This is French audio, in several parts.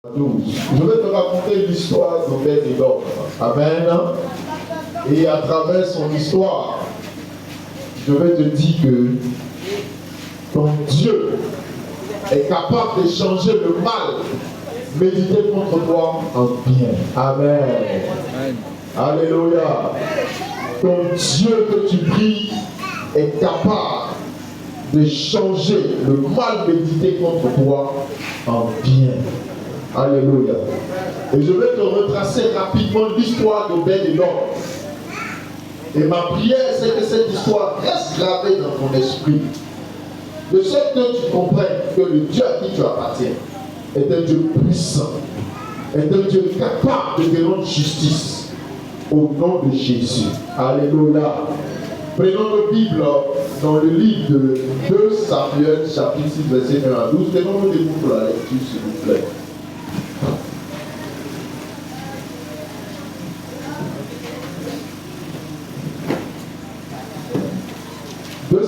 12. Je vais te raconter l'histoire d'Obed-Édom. Amen. Et à travers son histoire, je vais te dire que ton Dieu est capable de changer le mal médité contre toi en bien. Amen. Alléluia. Ton Dieu que tu pries est capable de changer le mal médité contre toi en bien. Alléluia. Et je vais te retracer rapidement l'histoire d'Obed-Édom. Et ma prière, c'est que cette histoire reste gravée dans ton esprit. De sorte que tu comprennes que le Dieu à qui tu appartiens est un Dieu puissant, est un Dieu capable de te rendre justice au nom de Jésus. Alléluia. Prenons nos Bibles dans le livre de 2 Samuel, chapitre 6, verset 1 à 12. Prenons-nous des mots pour la lecture, s'il vous plaît.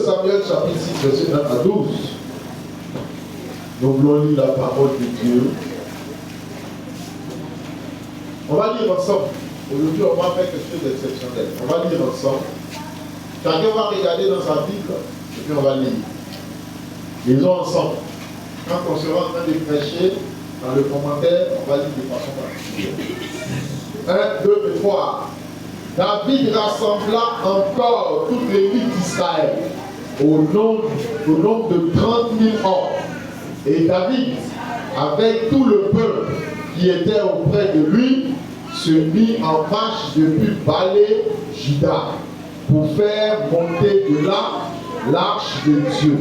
Samuel chapitre 6, verset 1 à 12. Nous voulons lire la parole de Dieu. On va lire ensemble. Aujourd'hui, on va faire quelque chose d'exceptionnel. On va lire ensemble. Chacun va regarder dans sa Bible et puis on va lire. Lisons ensemble. Quand on sera en train de prêcher, dans le commentaire, on va lire de façon particulière. 1, 2 et 3. David rassembla encore toute l'élite d'Israël au nombre de 30 000 hommes. Et David, avec tout le peuple qui était auprès de lui, se mit en marche depuis Balé, Juda, pour faire monter de là l'arche de Dieu,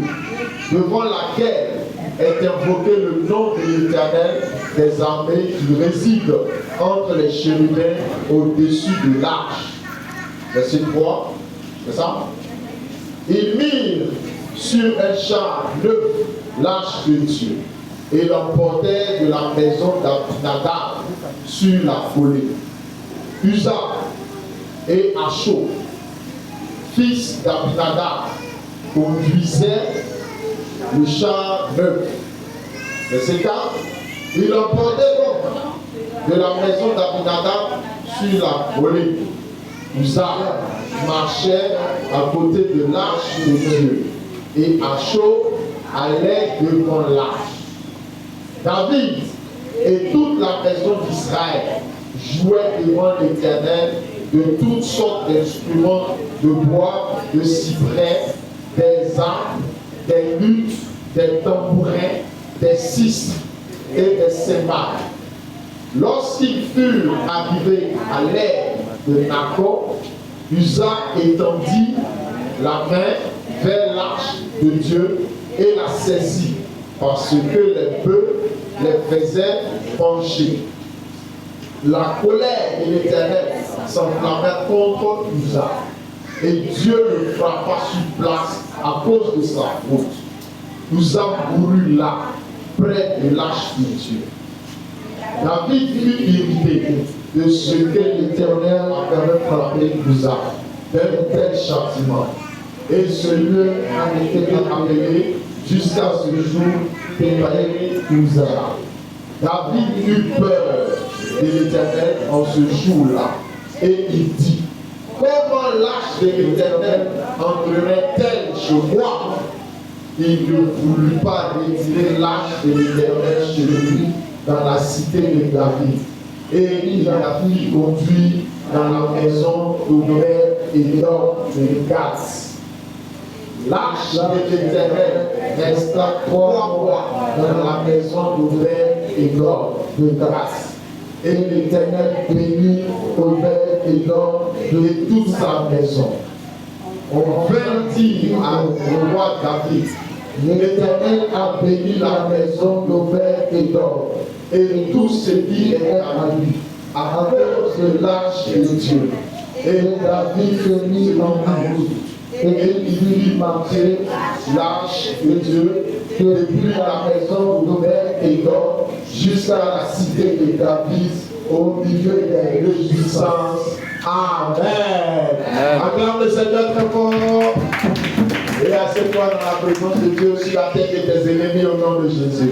devant laquelle est invoqué le nom de l'Éternel des armées qui réside entre les chérubins au-dessus de l'arche. Verset 3, c'est ça? Ils mirent sur un char neuf l'arche de Dieu et l'emportèrent de la maison d'Abinadab sur la foulée. Uza et Acho, fils d'Abinadab, conduisaient le char neuf. Verset 4. Ils l'emportaient donc de la maison d'Abinadab sur la foulée. Uza marchait à côté de l'arche de Dieu et Acho allait devant l'arche. David et toute la maison d'Israël jouaient devant l'Éternel de toutes sortes d'instruments de bois, de cyprès, des arpes, des luttes, des tambourins, des sistres et des cymbales. Lorsqu'ils furent arrivés à l'ère de Nacon, Uza étendit la main vers l'arche de Dieu et la saisit, parce que les bœufs les faisaient pencher. La colère de l'Éternel s'enflammait contre Uza, et Dieu le frappa sur place à cause de sa faute. Uza mourut là, près de l'arche de Dieu. David fut irrité de ce que l'Éternel avait frappé Uza d'un tel châtiment. Et ce lieu a été appelé jusqu'à ce jour Pénuel Uza. David eut peur de l'Éternel en ce jour-là. Et il dit, comment l'arche de l'Éternel entrerait-elle chez moi? Il ne voulut pas retirer l'arche de l'Éternel chez lui dans la cité de David. Et il la fit conduire dans la maison d'Obed-Édom de Gath. L'arche de l'Éternel resta 3 mois dans la maison d'Obed-Édom de Gath. Et l'Éternel bénit Obed-Édom de toute sa maison. On vint dire au roi David, l'Éternel a béni la maison d'Obed-Édom et tout ce qui était à lui, à cause de l'arche de Dieu. Et David se mit en route, et il fit marcher l'arche de Dieu depuis la maison d'Obed-Édom jusqu'à la cité de David au milieu des réjouissances. Amen. Acclame le Seigneur très fort. Et assieds-toi dans la présence de Dieu sur la tête de tes ennemis au nom de Jésus.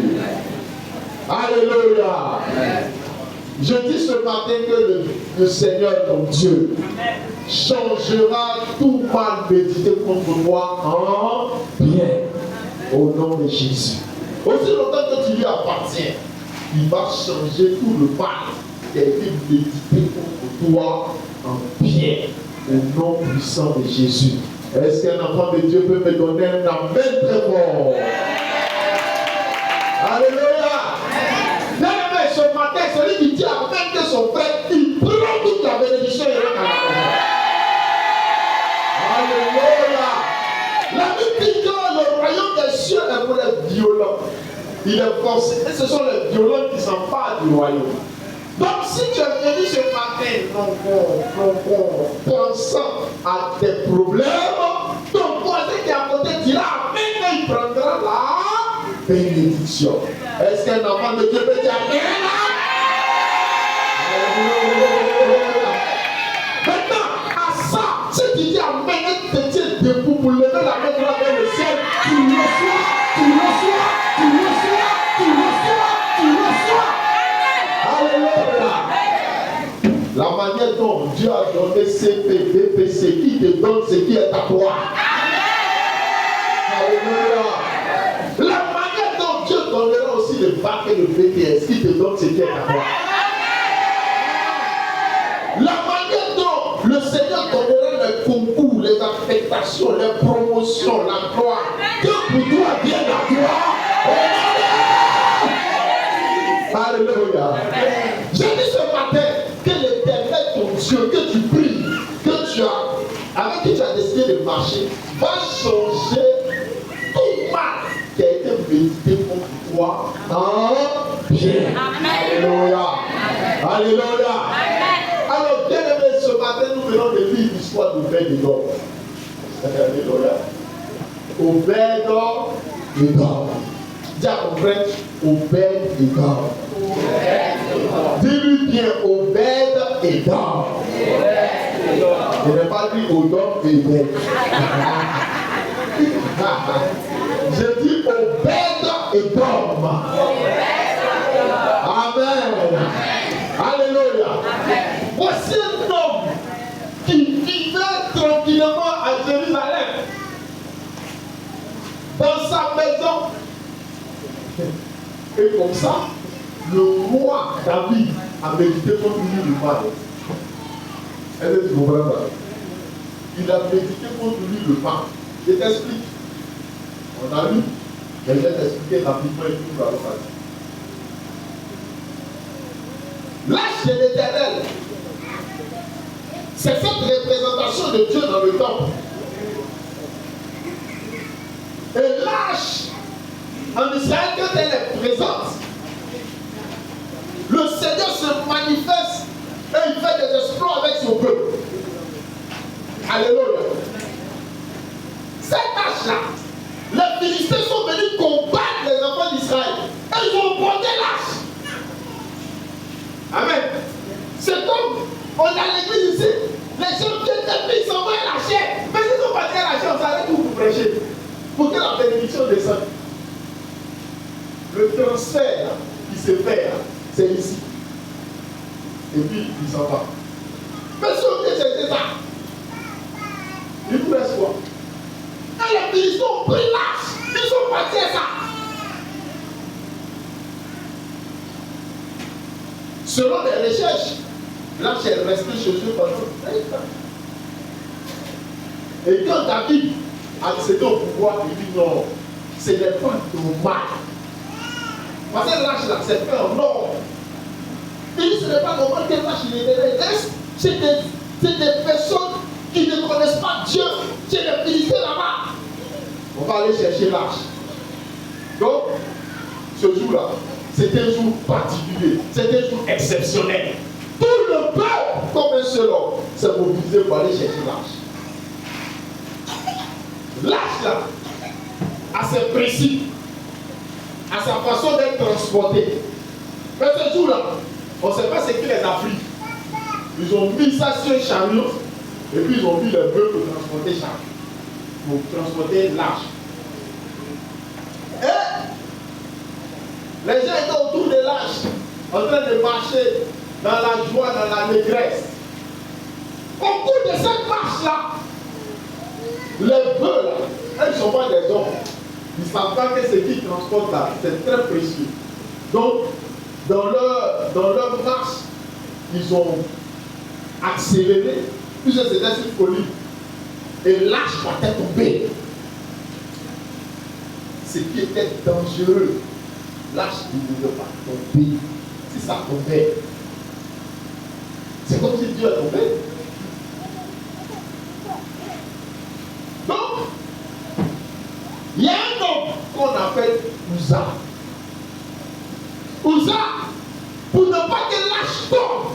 Alléluia. Je dis ce matin que le Seigneur, ton Dieu, changera tout mal médité contre toi en bien. Au nom de Jésus. Aussi longtemps que tu lui appartiens, il va changer tout le mal qui a été médité contre toi en bien. Au nom puissant de Jésus. Est-ce qu'un enfant de Dieu peut me donner un amen très fort? Alléluia. Bien-aimé, ce matin, celui qui dit amen que son frère, il prend toute la bénédiction et rentre à la maison. Alléluia. La Bible dit que le royaume des cieux est pour les violents. Il est forcé. Et ce sont les violents qui s'emparent du royaume. Donc si tu es venu ce matin, pensant à tes problèmes, ton voisin qui est à côté dira amen et il prendra la bénédiction. Est-ce qu'un enfant de Dieu peut dire amen? Maintenant, à ça, si tu dis amen et tu te tiens debout pour lever la main vers le ciel, tu le reçois, tu le reçois, tu le reçois, tu le reçois, tu le reçois. Alléluia. La manière dont Dieu a donné CP, BPC, qui te donne ce qui est à toi. Alléluia. La manière dont Dieu donnera aussi le bac et le BTS, qui te donne ce qui est à toi. La manière dont le Seigneur donnera les concours, les affectations, les promotions, la gloire, que pour toi vienne à toi. Alléluia. Je dis ce matin que l'Éternel, ton Dieu, que tu pries, que tu as, avec qui tu as décidé de marcher, va changer tout mal qui a été médité contre toi en bien. Alléluia. Alléluia. Alors, bien aimé, ce matin, nous venons de lire l'histoire d'Obed-Édom. Alléluia. Obed-Édom. Dis à mon frère, Obed-Édom. Dis-lui bien, Obed-Édom. Je n'ai pas dit Odom et Obed. Je dis Obed-Édom. Amen. Alléluia. Voici un homme qui vivait tranquillement à Jérusalem, dans sa maison. Et comme ça, le roi David a médité contre lui le mal. Est-ce que tu comprends ça? Il a médité contre lui le mal. Je t'explique. On a lu. Je vais t'expliquer rapidement et tout dans le passé. L'arche de l'Éternel, c'est cette représentation de Dieu dans le temple. Et l'arche, en Israël, quand elle est présente, le Seigneur se manifeste et il fait des exploits avec son peuple. Alléluia. Cette arche-là, les Philistins sont venus combattre les enfants d'Israël et ils ont porté l'arche. Amen. C'est comme on a l'église ici. Les gens viennent et ils s'envoient la chair. Mais ils ont pas la chair, on s'arrête où vous prêchez. Pour que la bénédiction descende. Le transfert qui se fait, c'est ici. Et puis il s'en va. Mais si on dit c'est ça, il vous reste quoi? Et les Philistins ont pris l'arche. Ils sont partis à ça. Selon les recherches, l'arche est restée chez eux pendant 20 ans. Et quand David a accédé au pouvoir, il dit non, ce n'est pas normal. Parce que l'arche là, c'est fait en or. Il dit ce n'est pas normal que l'arche reste chez des personnes qui ne connaissent pas Dieu, chez les Philistins là-bas. On va aller chercher l'arche. Donc, ce jour-là, c'est un jour particulier, c'est un jour exceptionnel. Tout le peuple, comme un seul homme, s'est mobilisé pour aller chercher l'arche. L'arche là, à ses principes, à sa façon d'être transportée. Mais ce jour-là, on ne sait pas ce qui les a pris. Ils ont mis ça sur un chariot et puis ils ont mis les bœufs pour transporter ça. Pour transporter l'arche. Et Les gens étaient autour de l'âge, en train de marcher dans la joie, dans la négresse. Au cours de cette marche-là, les bœufs, là, elles ne sont pas des hommes. Ils ne savent pas que ce qu'ils transportent là, c'est très précieux. Donc, dans leur marche, ils ont accéléré, puisque c'était une folie. Et l'âge partait tomber. Ce qui était dangereux, l'âge ne devait pas tomber. Si ça tombait, c'est comme si Dieu est tombé. Donc, il y a un homme qu'on appelle Uza. Uza, pour ne pas que l'âge tombe,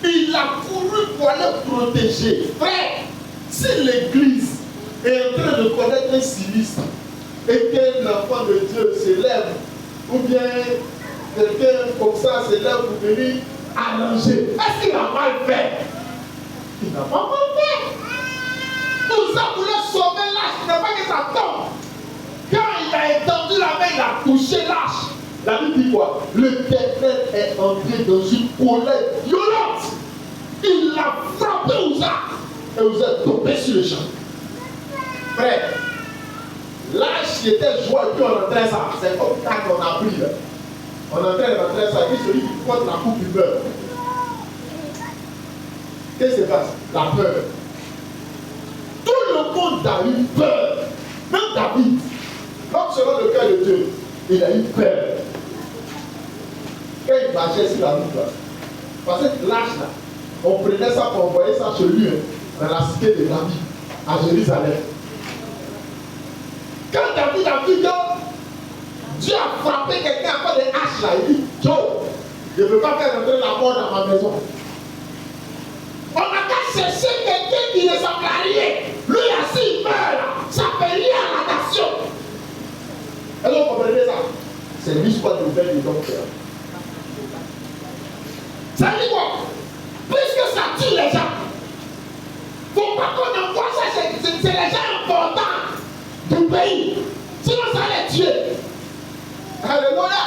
il a couru pour aller protéger. Frère, si l'église est en train de connaître un sinistre et que l'enfant de Dieu s'élève, ou bien quelqu'un comme ça s'élève pour venir arranger, est-ce qu'il a mal fait? Il n'a pas mal fait. Uza voulait sauver l'âge, il n'a pas que ça tombe. Quand il a étendu la main, il a touché l'âge. La Bible dit quoi? L'Éternel est entré dans une colère violente. Il a frappé Uza. Et Uza est tombé sur le champ. Frère, l'âge qui était joie et puis on entrait ça. C'est comme quand on a pris. On entrait dans le ça. Et celui qui porte la coupe, il meurt. Qu'est-ce qui se passe? La peur. Tout le monde a eu peur. Même David. Comme selon le cœur de Dieu, il a eu peur. Quand il marchait sur la route, parce que l'âge là, on prenait ça pour envoyer ça chez lui, dans la cité de David, à Jérusalem. Quand David a vu que Dieu a frappé quelqu'un à cause des haches là, il dit, Joe, je ne peux pas faire rentrer la mort dans ma maison. On n'a qu'à chercher quelqu'un qui ne ressemble à rien. Lui aussi, il meurt là. Ça fait rien à la nation. Est-ce que vous comprenez ça? C'est l'histoire nouvelle du docteur. Ça dit quoi? Puisque ça tue les gens, il ne faut pas qu'on envoie ça, c'est les gens importants du pays. Sinon ça les tue. Alléluia.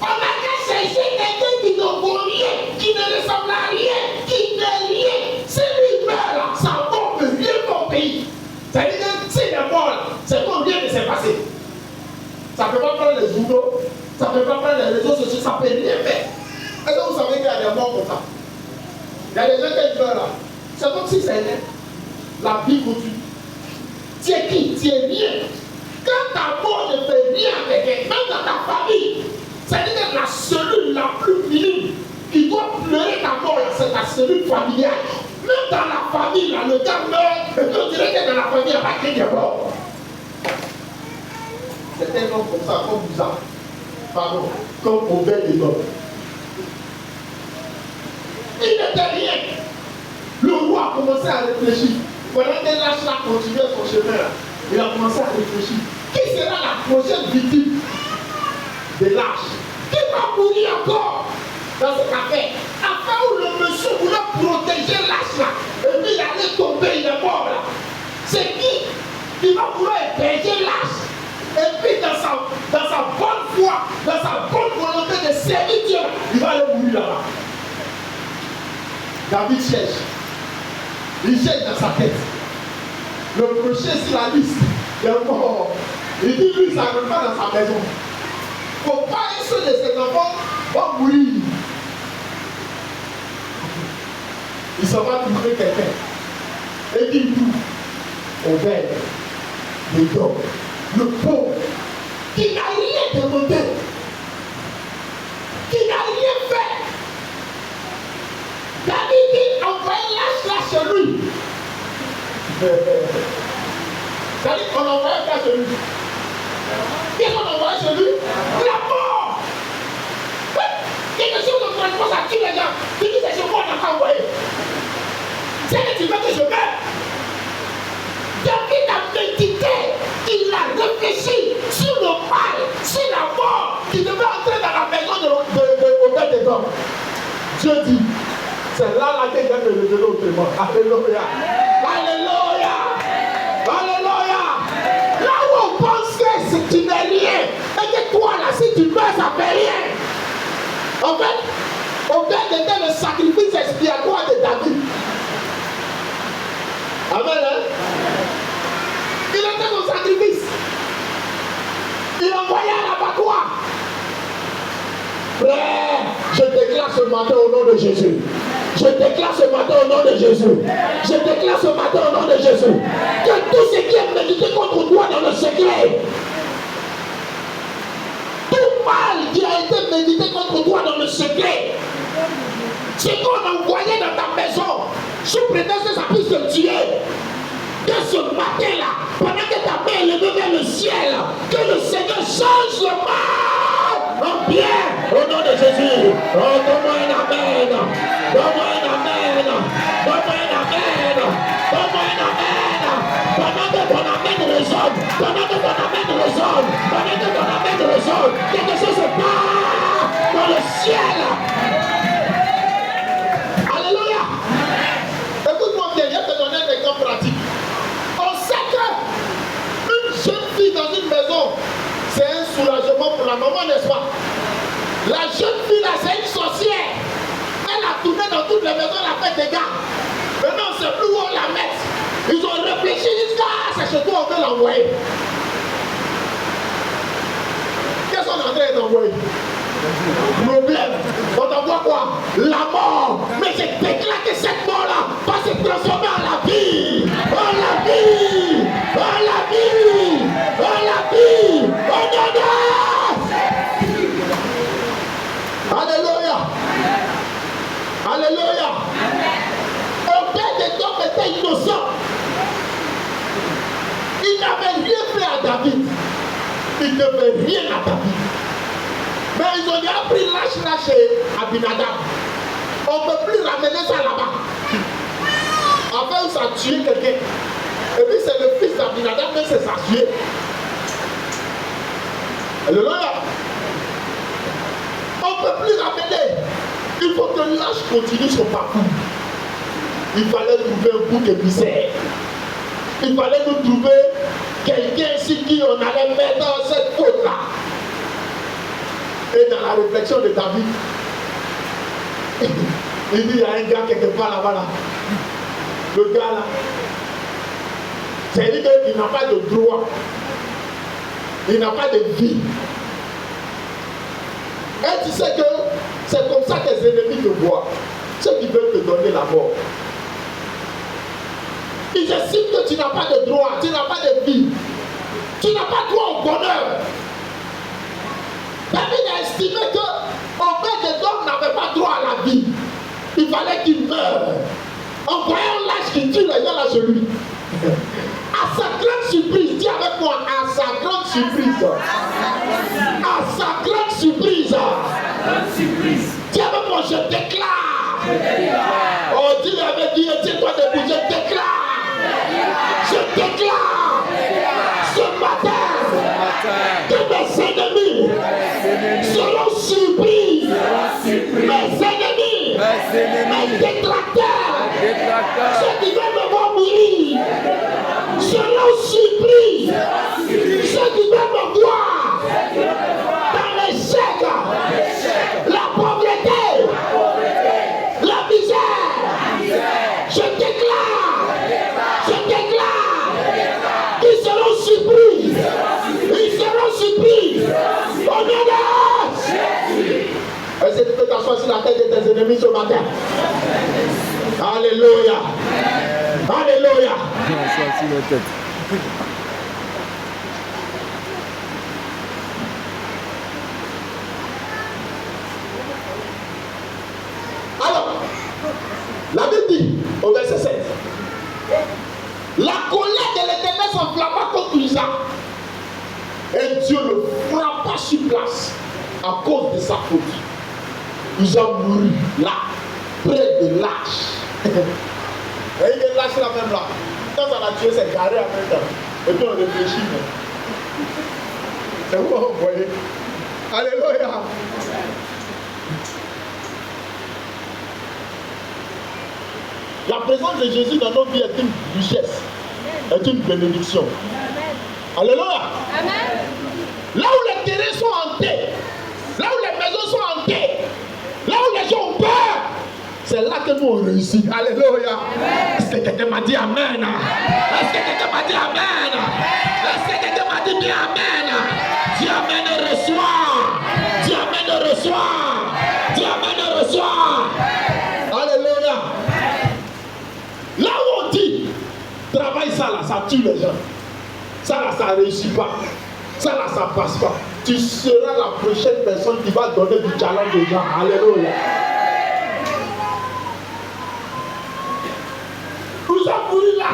On n'a qu'à chercher quelqu'un qui ne vaut rien, qui ne ressemble à rien, qui n'est rien. Si lui meurt là, ça ne peut rien pour le pays. Ça veut dire que s'il est mort là, c'est comme rien ne s'est passé. Ça ne peut pas prendre les journaux, ça ne peut pas prendre les réseaux sociaux, ça ne peut rien faire. Est-ce que vous savez qu'il y a des morts comme ça? Il y a des gens qui meurent là. C'est comme si c'était la vie continue. Tu es qui? Tu es rien. Quand ta mort ne fait rien avec elle, même dans ta famille, c'est-à-dire que la cellule la plus minime qui doit pleurer ta mort, c'est ta cellule familiale. Même dans la famille, là, le gars meurt, et puis on dirait que dans la famille, il n'y a pas quelqu'un qui est mort. C'est un homme comme ça, comme Uza. Pardon, comme Obed-Edom. Il n'était rien. Le roi a commencé à réfléchir. Pendant que l'âge là continuait son chemin, là, il a commencé à réfléchir. Qui sera la prochaine victime de l'âge? Qui va mourir encore dans ce café? Afin où le monsieur voulait protéger l'âge là, et puis il allait tomber, il est mort là. C'est qui va vouloir héberger l'âge? Et puis dans sa bonne foi, dans sa bonne volonté de servir Dieu, il va aller mourir là-bas. David cherche. Il cherche dans sa tête. Le prochain sur la liste, il est mort. Il dit lui, ça ne rentre pas dans sa maison. Il ne faut pas un seul de ses enfants va mourir. Il s'en va trouver quelqu'un. Et il dit Obed, Edom, le pauvre, qui n'a rien demandé, qui n'a rien fait. David dit envoyez l'âge là chez lui. C'est-à-dire qu'on envoyait ça chez lui. Qu'est-ce qu'on envoyait chez lui? La mort. Quelque chose de franchement, ça tue les gens. Tu dis c'est chez moi, on n'a pas envoyé. C'est que tu veux que je meure. David a médité, il a réfléchi sur le mal, sur la mort qui devait entrer dans la maison de Obed-Edom. Dieu dit, c'est là que il vient de révéler autrement. Alléluia. Alléluia. Alléluia. Là où on pense que tu n'es rien. Et que toi là, si tu meurs, ça ne fait rien. En fait, Obed était le sacrifice expiatoire de David. Amen, hein? Il était le sacrifice. Il envoyait à l'abattoir. Frère, je déclare ce matin au nom de Jésus. Je déclare ce matin au nom de Jésus. Je déclare ce matin au nom de Jésus. Que tout ce qui est médité contre toi dans le secret, tout mal qui a été médité contre toi dans le secret, ce qu'on a envoyé dans ta maison, sous prétexte que ça puisse te tuer, que ce matin-là, pendant que ta main est levée vers le ciel, que le Seigneur change le mal en bien, au nom de Jésus. Oh, donne-moi un amen. Donne-moi un amen. Donne-moi un amen. Donne-moi un amen. Pendant que ton amen résonne, pendant que ton amen résonne, pendant que ton amen résonne, quelque chose se passe dans le ciel. Alléluia. Écoute-moi bien, je vais te donner un exemple pratique. On sait qu'une jeune fille dans une maison, c'est un soulagement pour la maman, n'est-ce pas? La jeune fille là, c'est une sorcière. Elle a tourné dans toutes les maisons, elle a fait des gars. Maintenant, on ne sait plus où on la met. Ils ont réfléchi jusqu'à c'est chez toi, on veut l'envoyer. Qu'est-ce qu'on est en train d'envoyer? Problème. On t'envoie quoi? La mort. Mais je déclare que cette mort-là va se transformer en la vie. En la vie. En la vie. En la vie. En honneur. Alléluia. Alléluia. Aucun des hommes était innocent. Il n'avait rien fait à David. Il ne fait rien à David. Mais ils ont déjà pris lâche chez Abinadab. On ne peut plus ramener ça là-bas. Enfin, ça a tué quelqu'un. Et puis c'est le fils d'Abinadab, mais c'est ça tué. Alléluia. On ne peut plus ramener. Il faut que l'âge continue son parcours. Il fallait trouver un bouc émissaire. Il fallait nous trouver quelqu'un ici qui on allait mettre dans cette faute-là. Et dans la réflexion de David, il dit il y a un gars quelque part là-bas. Là. Le gars là, c'est-à-dire qu'il n'a pas de droit. Il n'a pas de vie. Et tu sais que c'est comme ça que tes ennemis te voient. Ceux qui veulent te donner la mort. Ils estiment que tu n'as pas de droit, tu n'as pas de vie. Tu n'as pas droit au bonheur. David a estimé que Obed-Édom n'avait pas droit à la vie. Il fallait qu'il meure. En voyant l'âge qui tue les gens là chez lui. À sa grande surprise, dis avec moi, à sa grande surprise. À sa grande surprise. Dis avec moi, je déclare. Oh, dis avec Dieu, tiens-toi debout, je déclare. Je déclare ce matin que mes ennemis seront surpris. Mes ennemis, mes détracteurs, ceux qui veulent me voir mourir, seront surpris. Ceux qui veulent me voir dans l'échec, la pauvreté, la misère, je déclare qu'ils seront surpris. Ils seront surpris. Au nom de Jésus. Est-ce que tu peux t'asseoir sur la tête de tes ennemis ce matin? Alléluia. Alléluia. Alors, la Bible dit au verset 7, la colère de l'Éternel s'enflamma contre Isaac. Et Dieu le frappa sur place à cause de sa faute. Isaac mourut là, près de l'âge. Et il est lâché là même là. Quand ça l'a tué, c'est garé en même temps. Et puis on réfléchit. C'est où vous voyez? Alléluia. La présence de Jésus dans nos vies est une richesse, est une bénédiction. Alléluia. Amen. Là où les terrains sont hantés, là où les maisons sont hantées, là où les gens ont peur, c'est là que nous on réussit. Alléluia. Est-ce que quelqu'un m'a dit amen? Est-ce que quelqu'un m'a dit amen? Est-ce que quelqu'un m'a dit bien amen? Dis amen et reçois. Dis amen et reçois. Dis amen et reçois. Alléluia. Là où on dit, travaille ça là, ça tue les gens. Ça là, ça ne réussit pas. Ça là, ça ne passe pas. Tu seras la prochaine personne qui va donner du challenge aux gens. Alléluia. Nous sommes mouru là,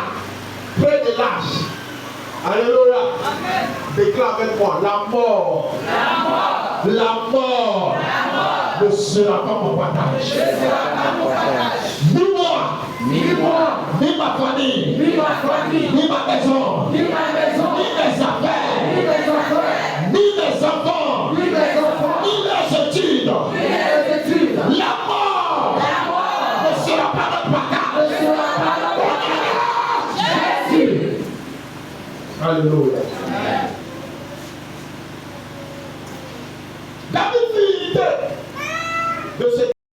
près de l'âge. Alléluia. Amen. Déclare avec moi, la mort. La mort ne sera pas mon partage. Ni moi, ni ma famille, ni ma maison, ni mes affaires, ni mes enfants, ni mes études. La mort ne sera pas notre partage. Alléluia. David fut irrité de ce